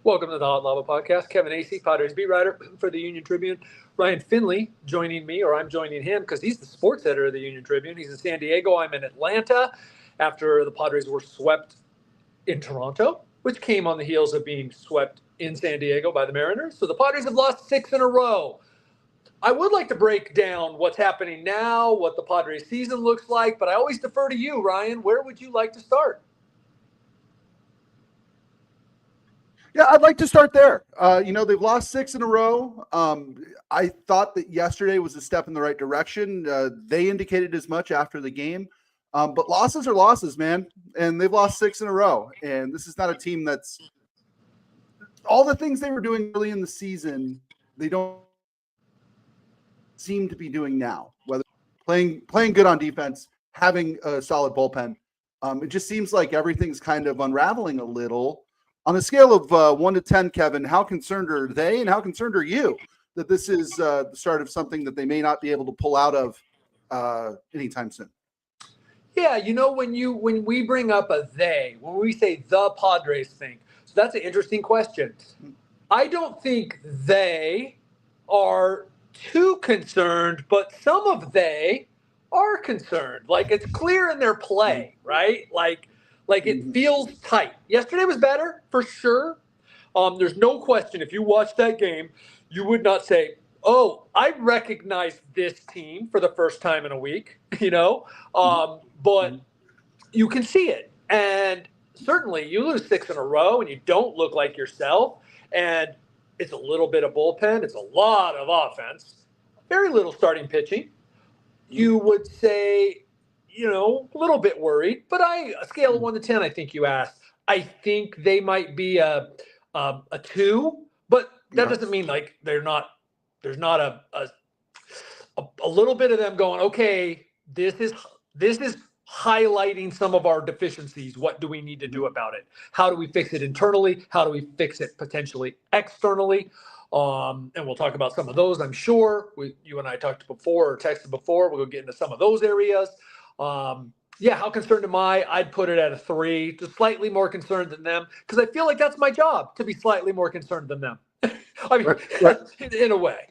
Welcome to the Hot Lava Podcast. Kevin Acee, Padres beat writer for the Union-Tribune. Ryan Finley joining me, or I'm joining him because he's the sports editor of the Union-Tribune. He's in San Diego. I'm in Atlanta after the Padres were swept in Toronto, which came on the heels of being swept in San Diego by the Mariners. So the Padres have lost 6 in a row. I would like to break down what's happening now, what the Padres season looks like, but I always defer to you, Ryan. Where would you like to start? Yeah, I'd like to start there. They've lost 6 in a row. I thought that yesterday was a step in the right direction. They indicated as much after the game. But losses are losses, man. And they've lost 6 in a row. And this is not a team that's – all the things they were doing early in the season, they don't seem to be doing now. Whether playing good on defense, having a solid bullpen. It just seems like everything's kind of unraveling a little. On a scale of 1 to 10, Kevin, how concerned are they and how concerned are you that this is the start of something that they may not be able to pull out of anytime soon? Yeah, when we bring up when we say the Padres think, so that's an interesting question. I don't think they are too concerned, but some of they are concerned. Like, it's clear in their play, right? Like it feels tight. Yesterday was better, for sure. There's no question. If you watch that game, you would not say, oh, I recognize this team for the first time in a week, but you can see it. And certainly you lose 6 in a row and you don't look like yourself. And it's a little bit of bullpen. It's a lot of offense. Very little starting pitching. You would say, a little bit worried, but a scale of 1 to 10, I think you asked. I think they might be a 2, but that doesn't mean like there's not a little bit of them going, okay, this is highlighting some of our deficiencies. What do we need to do about it? How do we fix it internally? How do we fix it potentially externally? And we'll talk about some of those, I'm sure. You and I talked before or texted before. We'll get into some of those areas. How concerned am I? I'd put it at a 3, just slightly more concerned than them, because I feel like that's my job, to be slightly more concerned than them. I mean, right. in a way.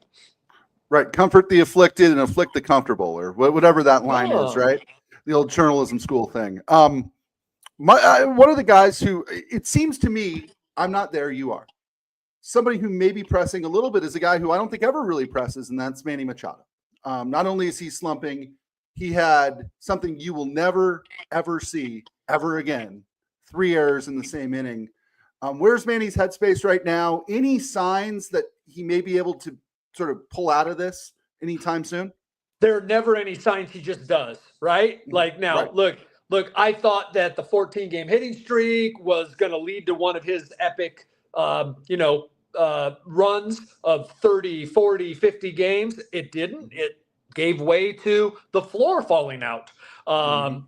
Right. Comfort the afflicted and afflict the comfortable, or whatever that line is, right? The old journalism school thing. One of the guys who, it seems to me, I'm not there, you are. Somebody who may be pressing a little bit is a guy who I don't think ever really presses, and that's Manny Machado. Not only is he slumping, he had something you will never, ever see ever again. 3 errors in the same inning. Where's Manny's headspace right now? Any signs that he may be able to sort of pull out of this anytime soon? There are never any signs. He just does, right? Like now, right. Look, I thought that the 14-game hitting streak was going to lead to one of his epic, runs of 30, 40, 50 games. It didn't. It gave way to the floor falling out.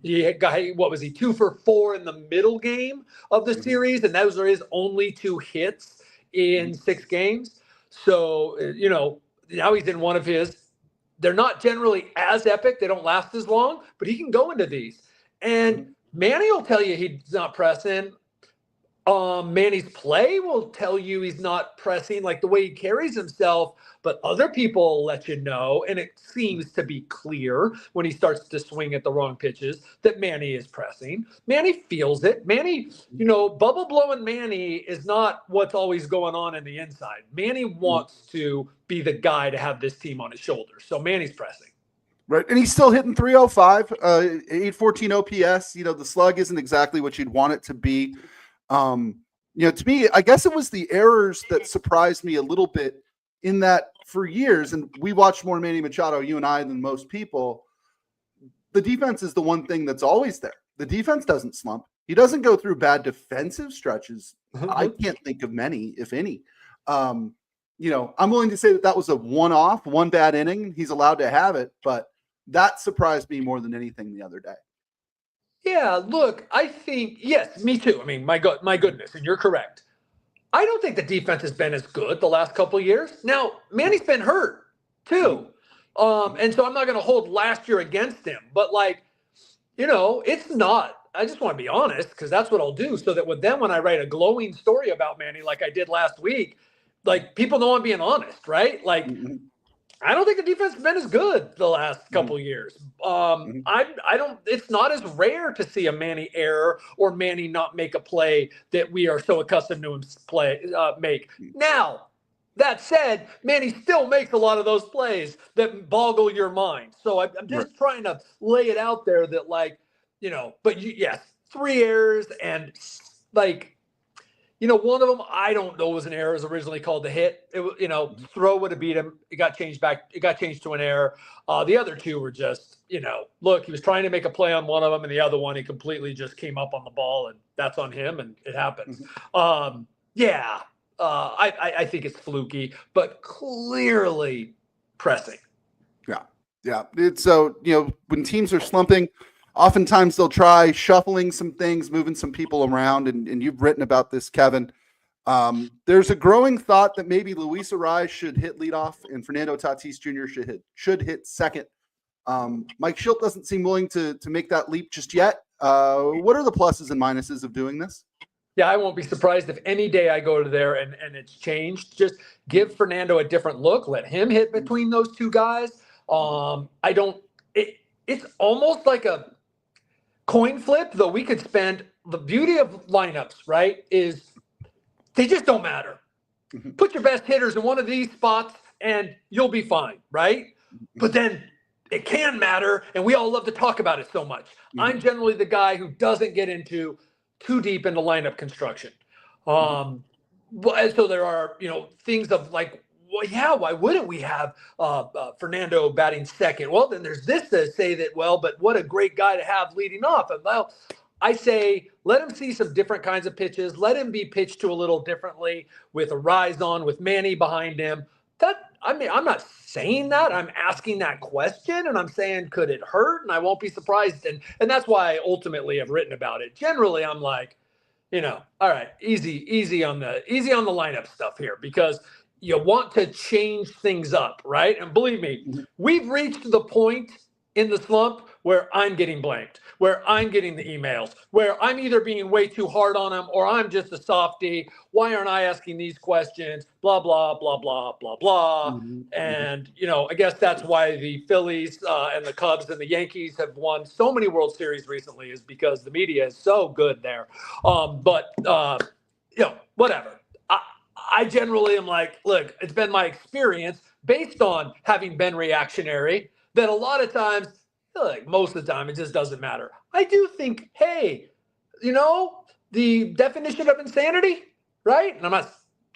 He got, 2 for 4 in the middle game of the series, and those are his only 2 hits in 6 games. So, now he's in one of his. They're not generally as epic. They don't last as long, but he can go into these. And Manny will tell you he's not pressing. Manny's play will tell you he's not pressing, like the way he carries himself, but other people will let you know, and it seems to be clear when he starts to swing at the wrong pitches that Manny is pressing. Manny feels it. Manny, bubble blowing Manny is not what's always going on in the inside. Manny wants to be the guy to have this team on his shoulders, so Manny's pressing. Right, and he's still hitting 305, 814 OPS. The slug isn't exactly what you'd want it to be. To me, I guess it was the errors that surprised me a little bit, in that for years, and we watched more Manny Machado, you and I, than most people, the defense is the one thing that's always there. The defense doesn't slump. He doesn't go through bad defensive stretches. I can't think of many, if any. I'm willing to say that was a one-off, one bad inning. He's allowed to have it, but that surprised me more than anything the other day. Yeah, look, I think, yes, me too. I mean, my goodness, and you're correct. I don't think the defense has been as good the last couple of years. Now, Manny's been hurt too. And so I'm not going to hold last year against him. But it's not I just want to be honest, because that's what I'll do, so that when I write a glowing story about Manny like I did last week, like people know I'm being honest, right? Like I don't think the defense has been as good the last couple of years. I don't. It's not as rare to see a Manny error or Manny not make a play that we are so accustomed to him make. Now, that said, Manny still makes a lot of those plays that boggle your mind. So I'm just trying to lay it out there that, like, but yes, 3 errors and like. One of them, I don't know, was an error. It was originally called the hit. It, throw would have beat him. It got changed back. It got changed to an error. The other 2 were just, look, he was trying to make a play on one of them, and the other one, he completely just came up on the ball, and that's on him, and it happens. I think it's fluky, but clearly pressing. Yeah. It's so, when teams are slumping, oftentimes they'll try shuffling some things, moving some people around, and you've written about this, Kevin. There's a growing thought that maybe Luis Arraez should hit leadoff and Fernando Tatis Jr. should hit second. Mike Schilt doesn't seem willing to make that leap just yet. What are the pluses and minuses of doing this? Yeah, I won't be surprised if any day I go to there and it's changed. Just give Fernando a different look. Let him hit between those 2 guys. It's almost like a coin flip, though. We could spend the beauty of lineups, right, is they just don't matter. Put your best hitters in one of these spots and you'll be fine, right? But then it can matter, and we all love to talk about it so much. I'm generally the guy who doesn't get into too deep into lineup construction. So there are, things of like, well, yeah, why wouldn't we have Fernando batting second? Well, then there's this to say that, well, but what a great guy to have leading off. And well, I say let him see some different kinds of pitches. Let him be pitched to a little differently with a rise on, with Manny behind him. I'm not saying that. I'm asking that question, and I'm saying, could it hurt? And I won't be surprised. And that's why I ultimately have written about it. Generally, I'm like, all right, easy on the lineup stuff here, because you want to change things up, right? And believe me, we've reached the point in the slump where I'm getting blamed, where I'm getting the emails, where I'm either being way too hard on him or I'm just a softie. Why aren't I asking these questions? Blah, blah, blah, blah, blah, blah. And, I guess that's why the Phillies and the Cubs and the Yankees have won so many World Series recently, is because the media is so good there. Whatever. I generally am like, look, it's been my experience based on having been reactionary that a lot of times, like most of the time, it just doesn't matter. I do think, hey, the definition of insanity, right? And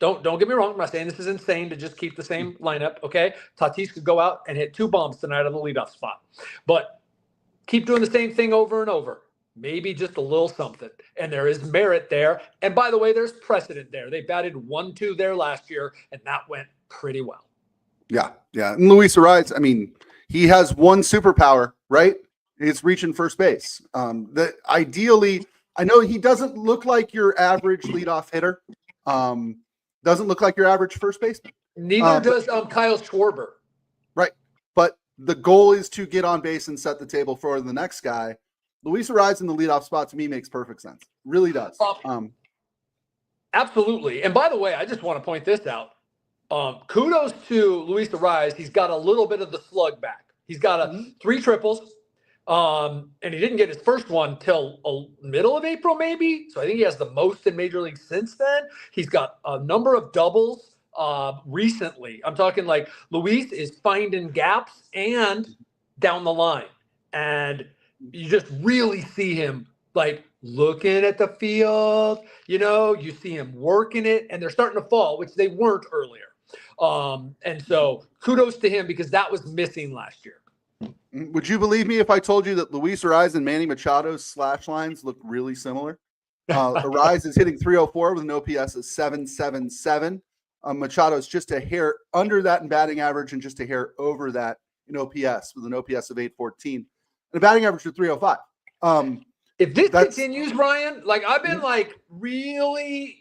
don't get me wrong, I'm not saying this is insane to just keep the same lineup, okay? Tatis could go out and hit 2 bombs tonight on the leadoff spot. But keep doing the same thing over and over. Maybe just a little something. And there is merit there. And by the way, there's precedent there. They batted 1-2 there last year, and that went pretty well. Yeah. And Luis Arraez, he has one superpower, right? It's reaching first base. Ideally, I know he doesn't look like your average leadoff hitter. Doesn't look like your average first baseman. Neither does Kyle Schwarber. Right. But the goal is to get on base and set the table for the next guy. Luis Arraez in the leadoff spot, to me, makes perfect sense. Really does. Absolutely. And by the way, I just want to point this out. Kudos to Luis Arraez. He's got a little bit of the slug back. He's got 3 triples. And he didn't get his first one till middle of April, maybe. So I think he has the most in Major League since then. He's got a number of doubles recently. I'm talking like Luis is finding gaps and down the line. And you just really see him like looking at the field. You see him working it, and they're starting to fall, which they weren't earlier. And so kudos to him, because that was missing last year. Would you believe me if I told you that Luis Arraez and Manny Machado's slash lines look really similar? Arraez is hitting 304 with an OPS of 777. Machado's just a hair under that in batting average and just a hair over that in OPS with an OPS of 814 and a batting average of 305. If this continues, Ryan, like I've been like really,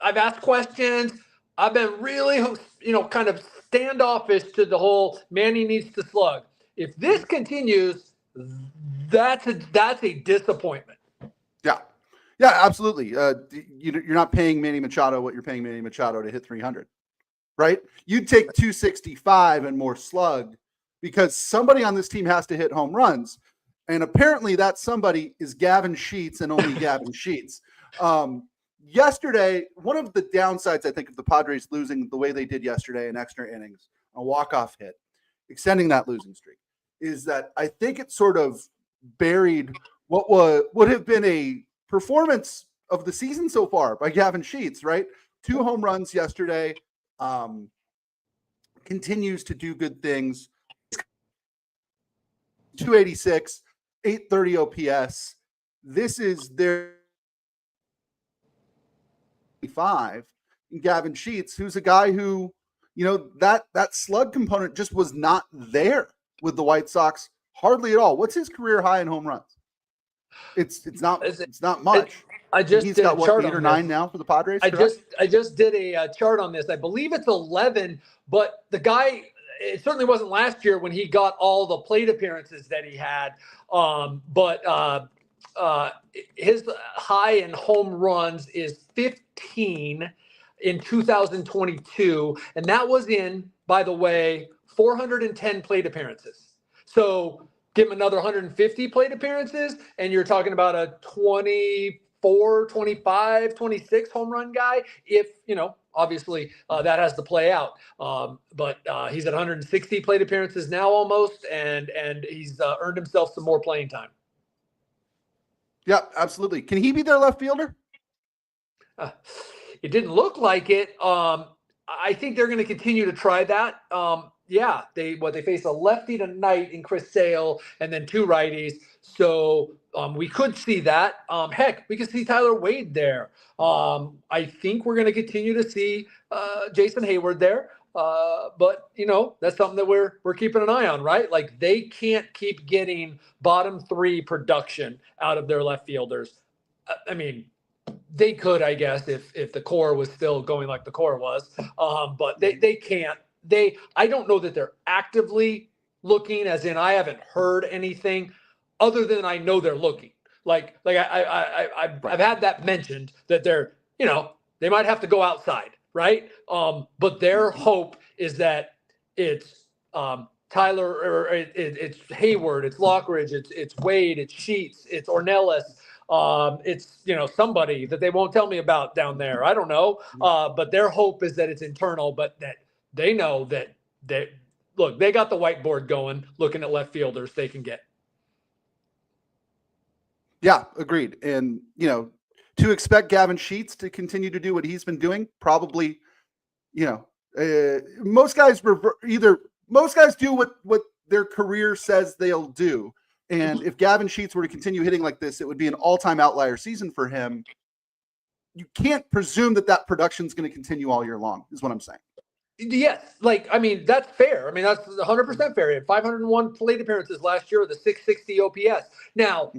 I've asked questions. I've been really, kind of standoffish to the whole Manny needs to slug. If this continues, that's a disappointment. Yeah, absolutely. You're not paying Manny Machado what you're paying Manny Machado to hit 300, right? You'd take 265 and more slug because somebody on this team has to hit home runs. And apparently that somebody is Gavin Sheets and only Gavin Sheets. Yesterday, one of the downsides, I think, of the Padres losing the way they did yesterday in extra innings, a walk-off hit, extending that losing streak, is that I think it sort of buried what would have been a performance of the season so far by Gavin Sheets, right? 2 home runs yesterday, continues to do good things. 286, 830 OPS. This is their 5. Gavin Sheets, who's a guy who, that slug component just was not there with the White Sox hardly at all. What's his career high in home runs? It's not much. I just he's did got a chart 8 or on 9 this. now for the Padres. I just did a chart on this. I believe it's 11, but the guy, it certainly wasn't last year when he got all the plate appearances that he had. But his high in home runs is 15 in 2022, and that was in, by the way, 410 plate appearances. So give him another 150 plate appearances, and you're talking about a 24, 25, 26 home run guy. If, obviously that has to play out. But he's at 160 plate appearances now almost, and he's earned himself some more playing time. Yeah, absolutely. Can he be their left fielder? It didn't look like it. I think they're going to continue to try that. Yeah, they face a lefty tonight in Chris Sale and then 2 righties. So we could see that. Heck, we could see Tyler Wade there. I think we're going to continue to see Jason Hayward there. But that's something that we're keeping an eye on, right? Like, they can't keep getting bottom 3 production out of their left fielders. I mean, they could, I guess, if the core was still going like the core was, but they can't. I don't know that they're actively looking, as in I haven't heard anything other than I know they're looking. I've had that mentioned that they're, they might have to go outside, right? But their hope is that it's Tyler, or it's Hayward, it's Lockridge, it's Wade, it's Sheets, it's Ornelas. It's, somebody that they won't tell me about down there. I don't know. But their hope is that it's internal, but that they know that they got the whiteboard going, looking at left fielders they can get. Yeah, agreed. And, to expect Gavin Sheets to continue to do what he's been doing, probably, most guys do what their career says they'll do. And if Gavin Sheets were to continue hitting like this, it would be an all-time outlier season for him. You can't presume that production is going to continue all year long, is what I'm saying. Yes. That's fair. That's 100% fair. He had 501 plate appearances last year with a 660 OPS. Now,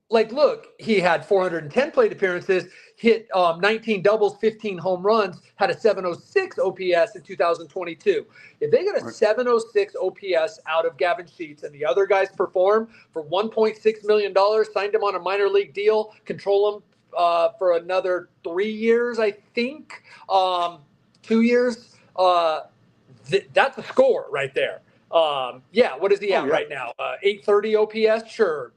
look, he had 410 plate appearances, hit 19 doubles, 15 home runs, had a 706 OPS in 2022. If they get a 706 OPS out of Gavin Sheets and the other guys perform for $1.6 million, signed him on a minor league deal, control him for another 3 years, I think, 2 years, that's a score right there. What is he at right now? 830 OPS? Sure.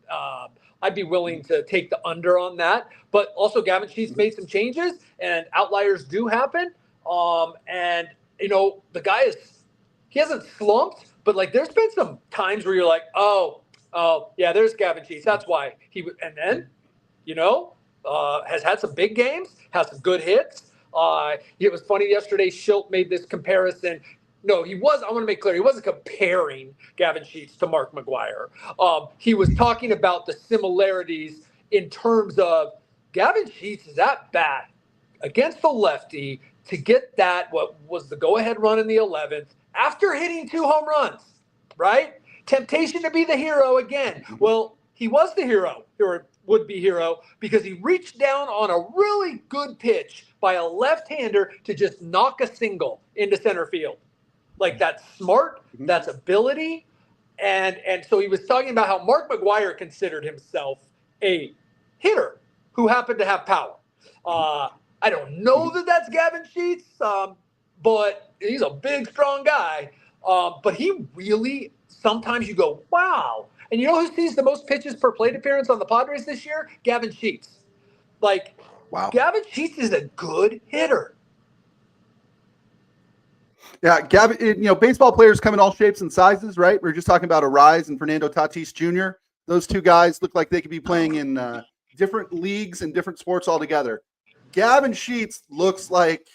I'd be willing to take the under on that. But also Gavin Sheets made some changes, and outliers do happen. The guy he hasn't slumped, but there's been some times where you're like, oh, yeah, there's Gavin Sheets. That's why and then, has had some big games, has some good hits. It was funny yesterday, Schilt made this comparison. No, I want to make clear, he wasn't comparing Gavin Sheets to Mark McGwire. He was talking about the similarities in terms of Gavin Sheets is at bat against the lefty to get what was the go-ahead run in the 11th after hitting 2 home runs, right? Temptation to be the hero again. Well, he was the hero, or would-be hero, because he reached down on a really good pitch by a left-hander to just knock a single into center field. That's smart, that's ability. And so he was talking about how Mark McGwire considered himself a hitter. who happen to have power. I don't know that that's Gavin Sheets, but he's a big, strong guy. But he really, sometimes you go, wow. And you know who sees the most pitches per plate appearance on the Padres this year? Gavin Sheets. Like, wow. Gavin Sheets is a good hitter. Yeah, Gavin, baseball players come in all shapes and sizes, right? We are just talking about Arise and Fernando Tatis Jr. Those two guys look like they could be playing in different leagues and different sports altogether. Gavin Sheets looks like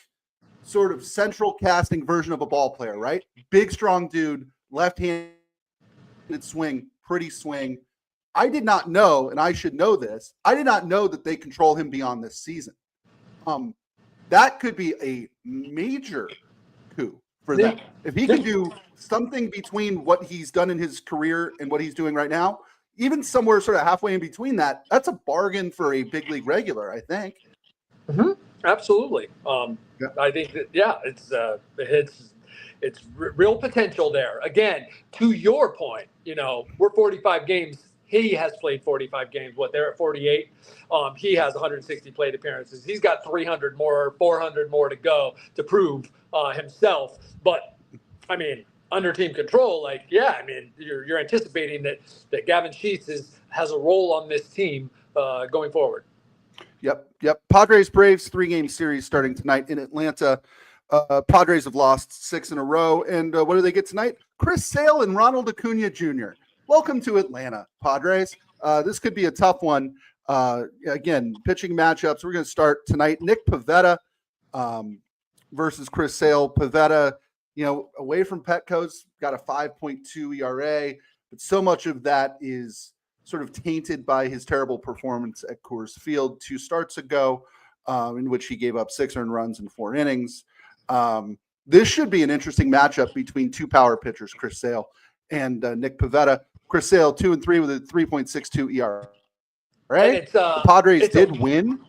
sort of central casting version of a ball player, right? Big, strong dude, left-handed swing, pretty swing. I did not know, and I should know this, I did not know that they control him beyond this season. That could be a major coup for them. If he can do something between what he's done in his career and what he's doing right now, even somewhere sort of halfway in between that, that's a bargain for a big league regular, I think. Mm-hmm. Absolutely. I think that, it's real potential there. Again, to your point, we're 45 games. He has played 45 games. They're at 48. He has 160 plate appearances. He's got 300 more, 400 more to go to prove himself. But I mean, under team control, you're anticipating that Gavin Sheets has a role on this team going forward. Yep. Padres Braves 3-game series starting tonight in Atlanta. Padres have lost 6 in a row. And what do they get tonight? Chris Sale and Ronald Acuna Jr. Welcome to Atlanta, Padres. This could be a tough one. Again, pitching matchups. We're going to start tonight. Nick Pivetta versus Chris Sale. Pivetta, away from Petco's, got a 5.2 ERA, but so much of that is sort of tainted by his terrible performance at Coors Field 2 starts ago, in which he gave up 6 earned runs in 4 innings. This should be an interesting matchup between two power pitchers, Chris Sale and Nick Pivetta. Chris Sale 2-3 with a 3.62 ERA. Right? The Padres did win.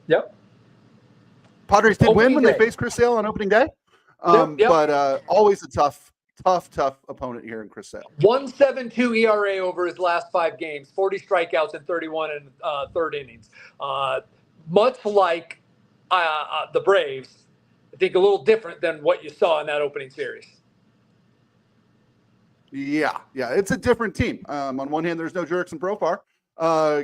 Yep. Padres did win when they faced Chris Sale on opening day. Yep. But always a tough opponent here in Chris Sale. 1.72 ERA over his last 5 games, 40 strikeouts in 31 and third innings. Much like the Braves, I think a little different than what you saw in that opening series. Yeah, it's a different team. On one hand, there's no Jurickson Profar.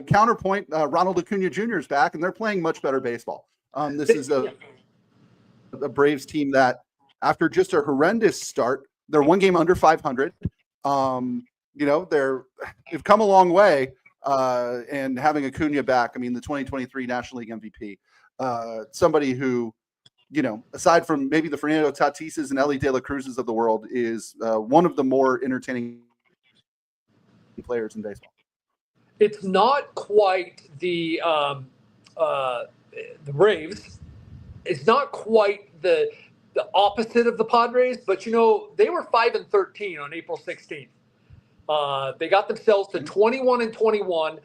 Counterpoint, Ronald Acuna Jr. is back, and they're playing much better baseball. This is a Braves team that, after just a horrendous start, they're 1 game under 500. They've come a long way, and having Acuna back, I mean, the 2023 National League MVP, somebody who, aside from maybe the Fernando Tatises and Ellie De La Cruzes of the world, is one of the more entertaining players in baseball. It's not quite the Braves. It's not quite the opposite of the Padres, but they were 5-13 on April 16th. They got themselves to 21-21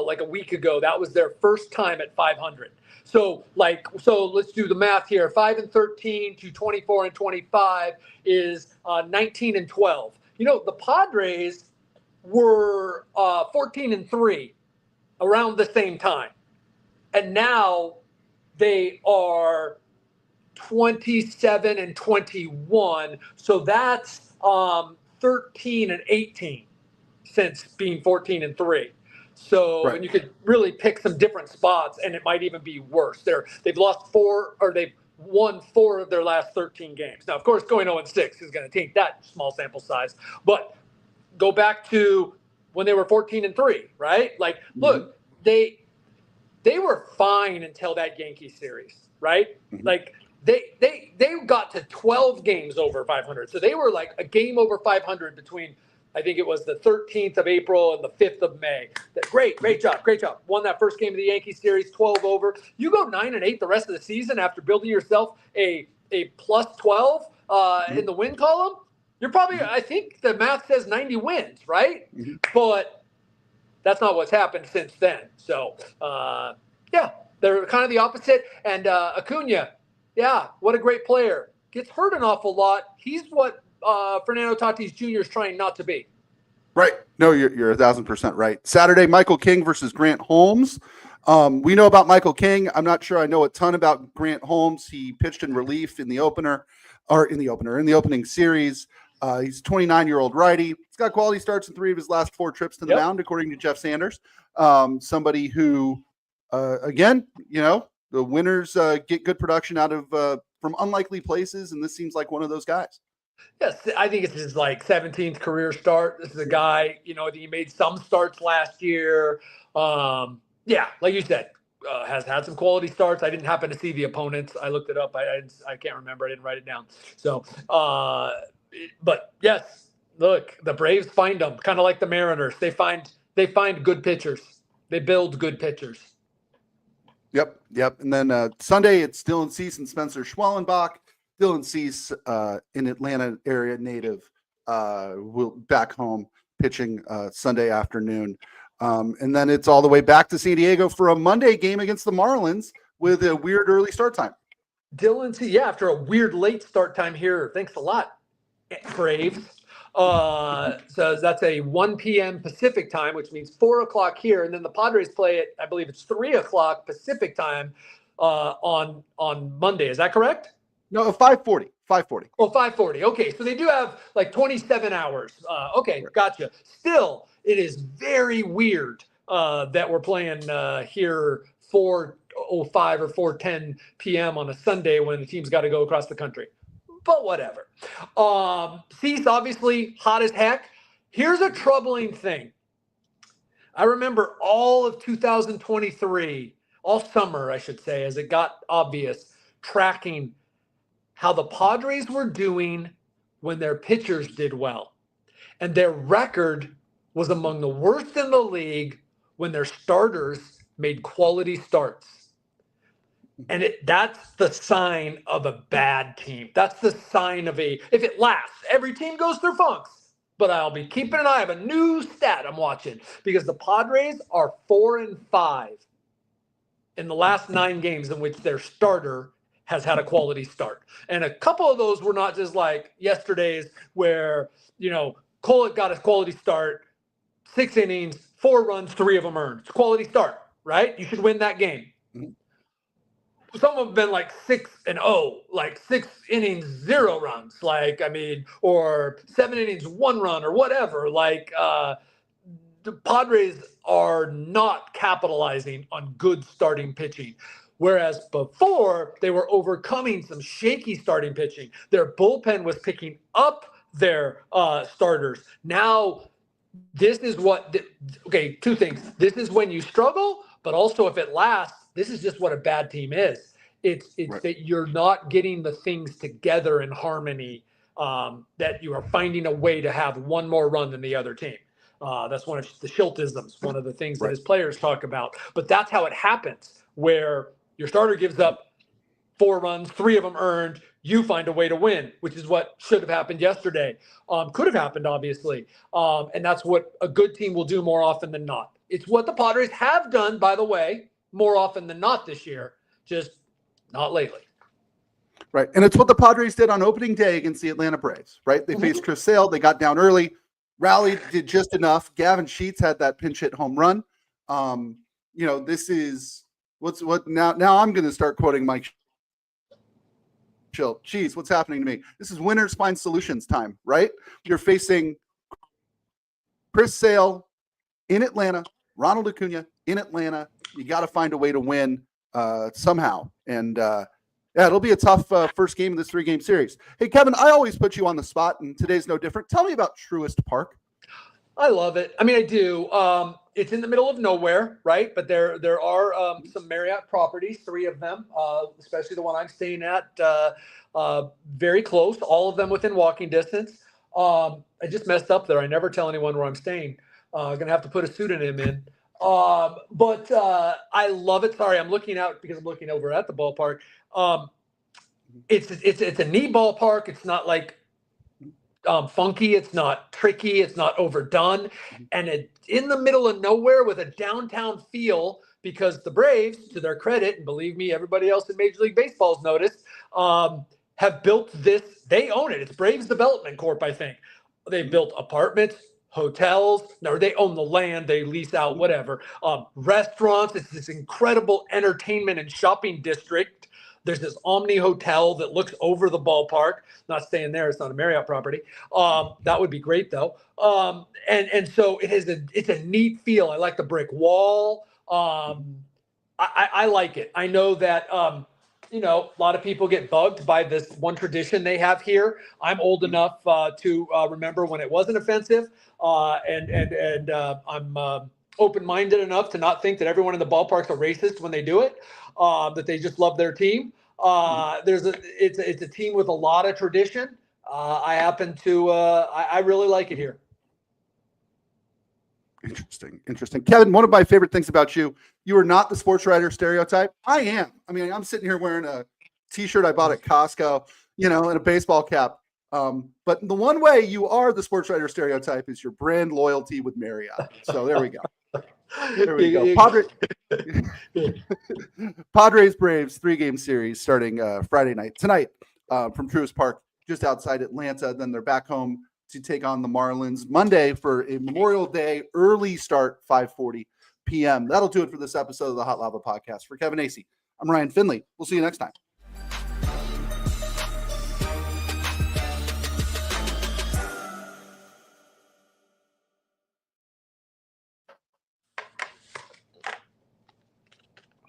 like a week ago. That was their first time at 500. So let's do the math here. 5-13 to 24-25 is 19-12. The Padres were 14-3 around the same time, and now they are 27-21. So that's 13-18 since being 14-3. So, right. And you could really pick some different spots, and it might even be worse. They've lost 4, or they've won 4 of their last 13 games. Now, of course, going 0-6 is going to take that small sample size. But go back to when they were 14-3, right? Look, they were fine until that Yankee series, right? Mm-hmm. They got to 12 games over 500. So they were like a game over 500 between, I think it was the 13th of April and the 5th of May. Great job. Won that first game of the Yankee series, 12 over. You go 9-8 the rest of the season after building yourself a plus 12 in the win column. You're probably, I think the math says 90 wins, right? Mm-hmm. But that's not what's happened since then. So, they're kind of the opposite. And Acuna, what a great player. Gets hurt an awful lot. He's what Fernando Tatis Jr. is trying not to be. Right. No, you're 1,000% right. Saturday, Michael King versus Grant Holmes. We know about Michael King. I'm not sure I know a ton about Grant Holmes. He pitched in relief in the opening series. He's a 29-year-old righty. He's got quality starts in 3 of his last 4 trips to the mound, according to Jeff Sanders. Somebody who, again, the winners get good production out of from unlikely places, and this seems like one of those guys. Yes, I think it's his 17th career start. This is a guy, he made some starts last year. Like you said, has had some quality starts. I didn't happen to see the opponents. I looked it up. I can't remember. I didn't write it down. So, but yes, look, the Braves find them, kind of like the Mariners. They find good pitchers. They build good pitchers. Yep. And then Sunday, it's Dylan Cease and Spencer Schwellenbach. Dylan Cease, an Atlanta area native, will back home pitching Sunday afternoon. And then it's all the way back to San Diego for a Monday game against the Marlins with a weird early start time. Dylan Cease, after a weird late start time here. Thanks a lot, Braves. So that's a 1 p.m. Pacific time, which means 4 o'clock here. And then the Padres play at, I believe it's 3 o'clock Pacific time on Monday. Is that correct? No, 5:40. Oh, 5:40. Okay, so they do have 27 hours. Okay, gotcha. Still, it is very weird that we're playing here 4:05 or 4:10 p.m. on a Sunday when the team's got to go across the country. But whatever. Cease, obviously, hot as heck. Here's a troubling thing. I remember all of 2023, all summer, I should say, as it got obvious, tracking how the Padres were doing when their pitchers did well. And their record was among the worst in the league when their starters made quality starts. And that's the sign of a bad team. That's the sign of if it lasts, every team goes through funks. But I'll be keeping an eye. I have a new stat I'm watching because the Padres are 4-5 in the last 9 games in which their starter has had a quality start. And a couple of those were not just like yesterday's where, Kolek got a quality start, 6 innings, 4 runs, 3 of them earned. It's a quality start, right? You should win that game. Mm-hmm. Some have been 6-0, 6 innings, 0 runs, or 7 innings, 1 run or whatever. The Padres are not capitalizing on good starting pitching. Whereas before, they were overcoming some shaky starting pitching. Their bullpen was picking up their starters. Now, this is two things. This is when you struggle, but also if it lasts, this is just what a bad team is. It's right. That you're not getting the things together in harmony, that you are finding a way to have one more run than the other team. That's one of the Schiltisms, one of the things that his players talk about. But that's how it happens, where your starter gives up 4 runs, 3 of them earned. You find a way to win, which is what should have happened yesterday. Could have happened, obviously. And that's what a good team will do more often than not. It's what the Padres have done, by the way, more often than not this year, just not lately. Right. And it's what the Padres did on opening day against the Atlanta Braves, right? They faced Chris Sale. They got down early, rallied, did just enough. Gavin Sheets had that pinch hit home run. This is what now I'm going to start quoting Mike Schill. Geez, what's happening to me? This is Winners Find Solutions time, right? You're facing Chris Sale in Atlanta, Ronald Acuna in Atlanta. You got to find a way to win somehow. And it'll be a tough first game of this 3-game series. Hey, Kevin, I always put you on the spot, and today's no different. Tell me about Truist Park. I love it. I mean, I do. It's in the middle of nowhere, right? But there are some Marriott properties, 3 of them, especially the one I'm staying at, very close, all of them within walking distance. I just messed up there. I never tell anyone where I'm staying. I'm going to have to put a pseudonym in. But I love it. Sorry, I'm looking out because I'm looking over at the ballpark. It's a neat ballpark. It's not funky. It's not tricky. It's not overdone. And it's in the middle of nowhere with a downtown feel because the Braves, to their credit, and believe me, everybody else in Major League Baseball's noticed, have built this. They own it. It's Braves Development Corp, I think. They've built apartments, hotels, or they own the land, they lease out, whatever. Restaurants, it's this incredible entertainment and shopping district. There's this Omni Hotel that looks over the ballpark. Not staying there; it's not a Marriott property. That would be great, though. And so it's a neat feel. I like the brick wall. I like it. I know that a lot of people get bugged by this one tradition they have here. I'm old enough to remember when it wasn't offensive, and I'm open-minded enough to not think that everyone in the ballpark's a racist when they do it. That they just love their team. It's a team with a lot of tradition. I happen to I really like it here. Interesting. Kevin, one of my favorite things about you are not the sports writer stereotype. I am. I mean, I'm sitting here wearing a t-shirt I bought at Costco, and a baseball cap. But the one way you are the sports writer stereotype is your brand loyalty with Marriott. So there we go. There we go. Padres Braves 3-game series starting Friday night tonight from Truist Park, just outside Atlanta. Then they're back home to take on the Marlins Monday for a Memorial Day early start, 5:40 p.m. That'll do it for this episode of the Hot Lava Podcast. For Kevin Acee, I'm Ryan Finley. We'll see you next time.